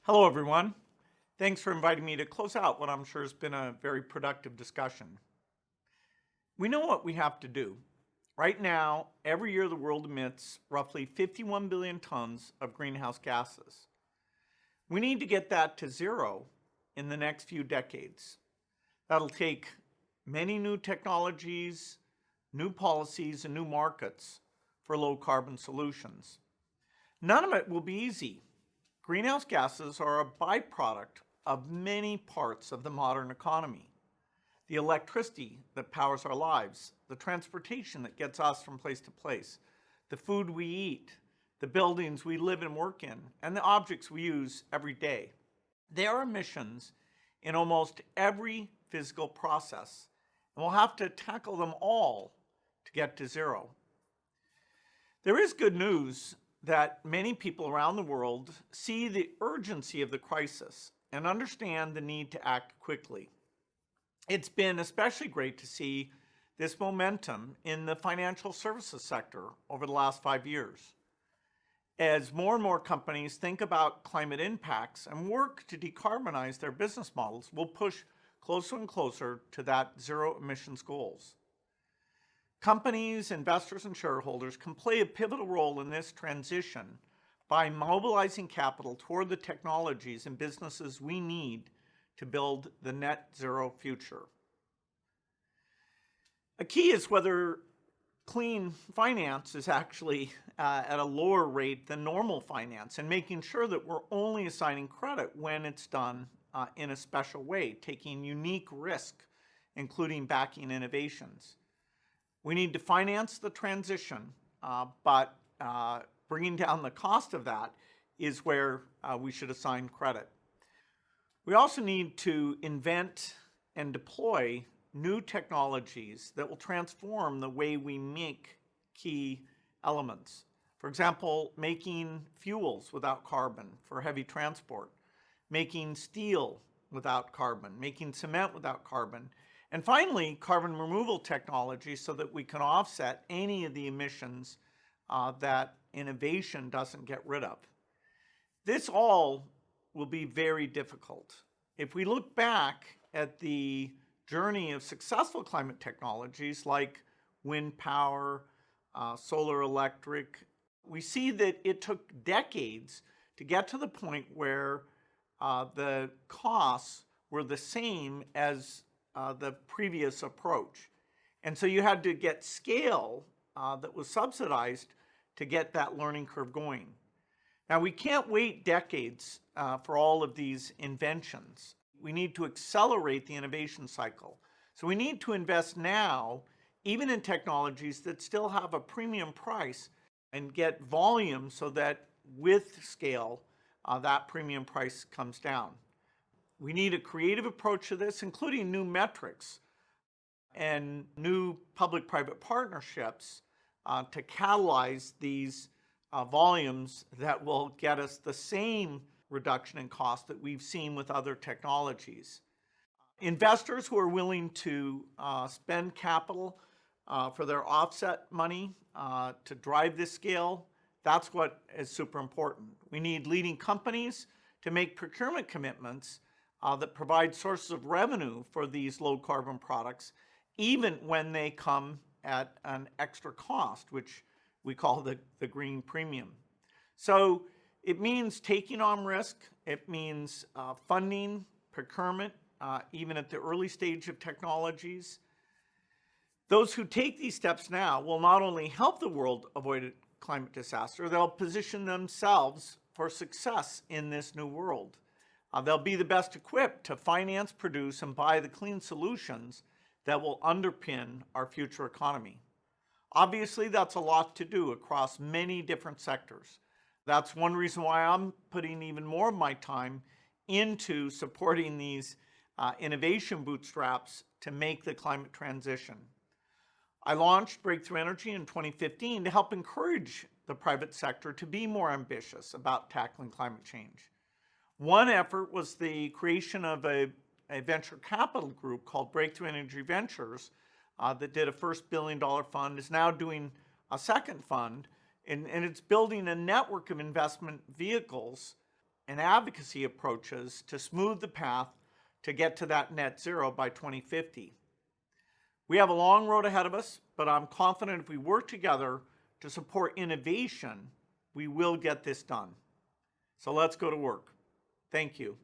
Hello, everyone. Thanks for inviting me to close out what I'm sure has been a very productive discussion. We know what we have to do. Right now, every year the world emits roughly 51 billion tons of greenhouse gases. We need to get that to zero in the next few decades. That'll take many new technologies, new policies, and new markets for low carbon solutions. None of it will be easy. Greenhouse gases are a byproduct of many parts of the modern economy. The electricity that powers our lives, the transportation that gets us from place to place, the food we eat, the buildings we live and work in, and the objects we use every day. There are emissions in almost every physical process, and we'll have to tackle them all to get to zero. There is good news that many people around the world see the urgency of the crisis and understand the need to act quickly. It's been especially great to see this momentum in the financial services sector over the last 5 years. As more and more companies think about climate impacts and work to decarbonize their business models, we'll push closer and closer to that zero emissions goals. Companies, investors, and shareholders can play a pivotal role in this transition by mobilizing capital toward the technologies and businesses we need to build the net zero future. A key is whether clean finance is actually at a lower rate than normal finance, and making sure that we're only assigning credit when it's done in a special way, taking unique risk, including backing innovations. We need to finance the transition, but bringing down the cost of that is where we should assign credit. We also need to invent and deploy new technologies that will transform the way we make key elements. For example, making fuels without carbon for heavy transport, making steel without carbon, making cement without carbon, and finally, carbon removal technology so that we can offset any of the emissions that innovation doesn't get rid of. This all will be very difficult. If we look back at the journey of successful climate technologies like wind power, solar electric, we see that it took decades to get to the point where the costs were the same as the previous approach. And so you had to get scale that was subsidized to get that learning curve going. Now, we can't wait decades for all of these inventions. We need to accelerate the innovation cycle. So we need to invest now, even in technologies that still have a premium price, and get volume so that with scale, that premium price comes down. We need a creative approach to this, including new metrics and new public-private partnerships to catalyze these volumes that will get us the same reduction in cost that we've seen with other technologies. Investors who are willing to spend capital for their offset money to drive this scale, that's what is super important. We need leading companies to make procurement commitments that provide sources of revenue for these low carbon products, even when they come at an extra cost, which we call the green premium. So it means taking on risk. It means funding, procurement, even at the early stage of technologies. Those who take these steps now will not only help the world avoid a climate disaster, they'll position themselves for success in this new world. They'll be the best equipped to finance, produce, and buy the clean solutions that will underpin our future economy. Obviously, that's a lot to do across many different sectors. That's one reason why I'm putting even more of my time into supporting these innovation bootstraps to make the climate transition. I launched Breakthrough Energy in 2015 to help encourage the private sector to be more ambitious about tackling climate change. One effort was the creation of a venture capital group called Breakthrough Energy Ventures that did a first $1 billion fund, is now doing a second fund, and it's building a network of investment vehicles and advocacy approaches to smooth the path to get to that net zero by 2050. We have a long road ahead of us, but I'm confident if we work together to support innovation, we will get this done. So let's go to work. Thank you.